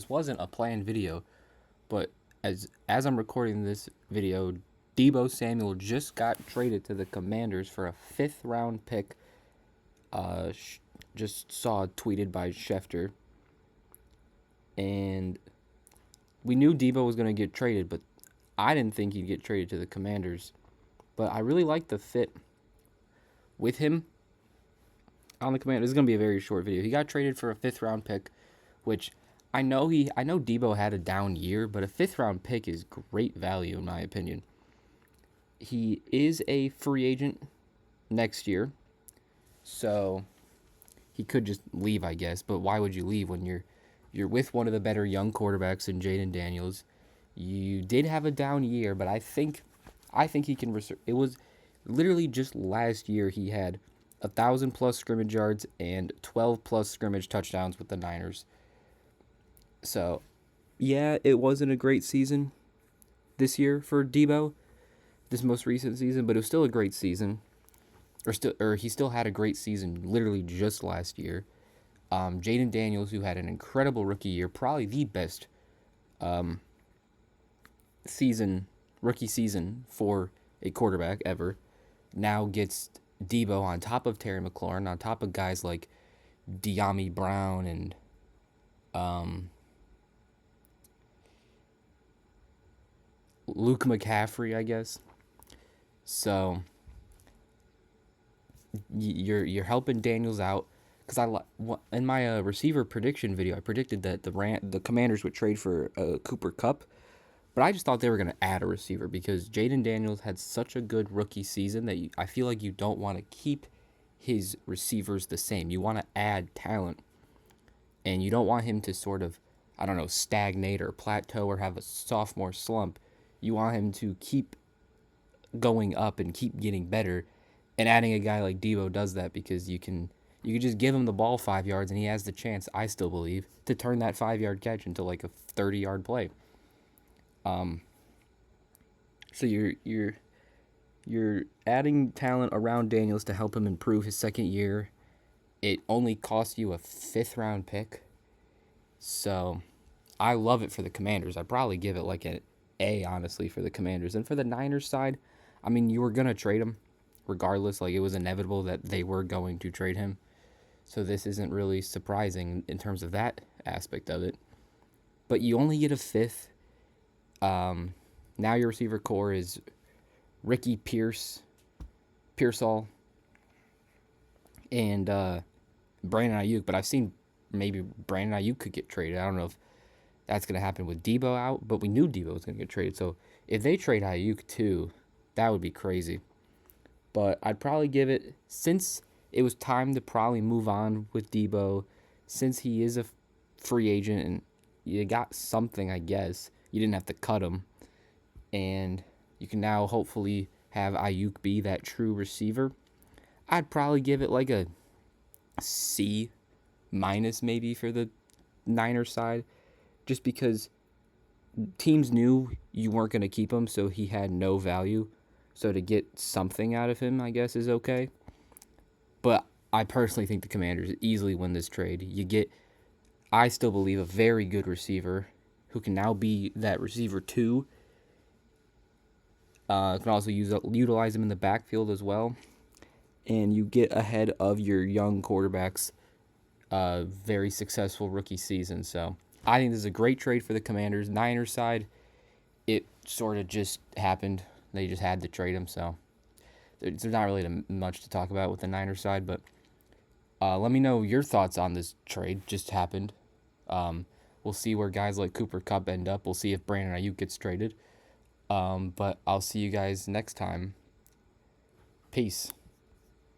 This wasn't a planned video, but as I'm recording this video, Deebo Samuel just got traded to the Commanders for a 5th-round pick. Just saw tweeted by Schefter, and we knew Deebo was going to get traded, but I didn't think he'd get traded to the Commanders. But I really like the fit with him on the Commanders. This is going to be a very short video. He got traded for a 5th-round pick, which I know Deebo had a down year, but a 5th-round pick is great value in my opinion. He is a free agent next year, so he could just leave, I guess. But why would you leave when you're with one of the better young quarterbacks in Jaden Daniels? You did have a down year, but I think he can. It was literally just last year he had 1,000+ scrimmage yards and 12+ scrimmage touchdowns with the Niners. So, yeah, it wasn't a great season this year for Deebo, this most recent season, but it was still a great season. Or he still had a great season literally just last year. Jaden Daniels, who had an incredible rookie year, probably the best rookie season for a quarterback ever, now gets Deebo on top of Terry McLaurin, on top of guys like De'Ami Brown and Luke McCaffrey, I guess. So you're helping Daniels out, because in my receiver prediction video, I predicted that the Commanders would trade for Cooper Kupp, but I just thought they were going to add a receiver because Jaden Daniels had such a good rookie season that I feel like you don't want to keep his receivers the same. You want to add talent, and you don't want him to sort of, I don't know, stagnate or plateau or have a sophomore slump. You want him to keep going up and keep getting better, and adding a guy like Deebo does that because you can just give him the ball 5 yards and he has the chance, I still believe, to turn that 5-yard catch into like a 30-yard play. So you're adding talent around Daniels to help him improve his second year. It only cost you a 5th-round pick, so I love it for the Commanders. I'd probably give it like an A, honestly, for the Commanders. And for the Niners side, I mean, you were gonna trade him regardless. Like, it was inevitable that they were going to trade him. So this isn't really surprising in terms of that aspect of it. But you only get a 5th. Now your receiver core is Ricky Pearsall, and Brandon Ayuk. But I've seen maybe Brandon Ayuk could get traded. I don't know if that's going to happen with Deebo out, but we knew Deebo was going to get traded. So if they trade Ayuk too, that would be crazy. But I'd probably give it, since it was time to probably move on with Deebo, since he is a free agent and you got something, I guess. You didn't have to cut him. And you can now hopefully have Ayuk be that true receiver. I'd probably give it like a C minus maybe for the Niners side, just because teams knew you weren't going to keep him, so he had no value. So to get something out of him, I guess, is okay. But I personally think the Commanders easily win this trade. You get, I still believe, a very good receiver who can now be that receiver 2. Can also utilize him in the backfield as well. And you get ahead of your young quarterback's very successful rookie season. So I think this is a great trade for the Commanders. Niners side, it sort of just happened. They just had to trade him. So there's not really much to talk about with the Niners side. But let me know your thoughts on this trade. Just happened. We'll see where guys like Cooper Kupp end up. We'll see if Brandon Ayuk gets traded. But I'll see you guys next time. Peace.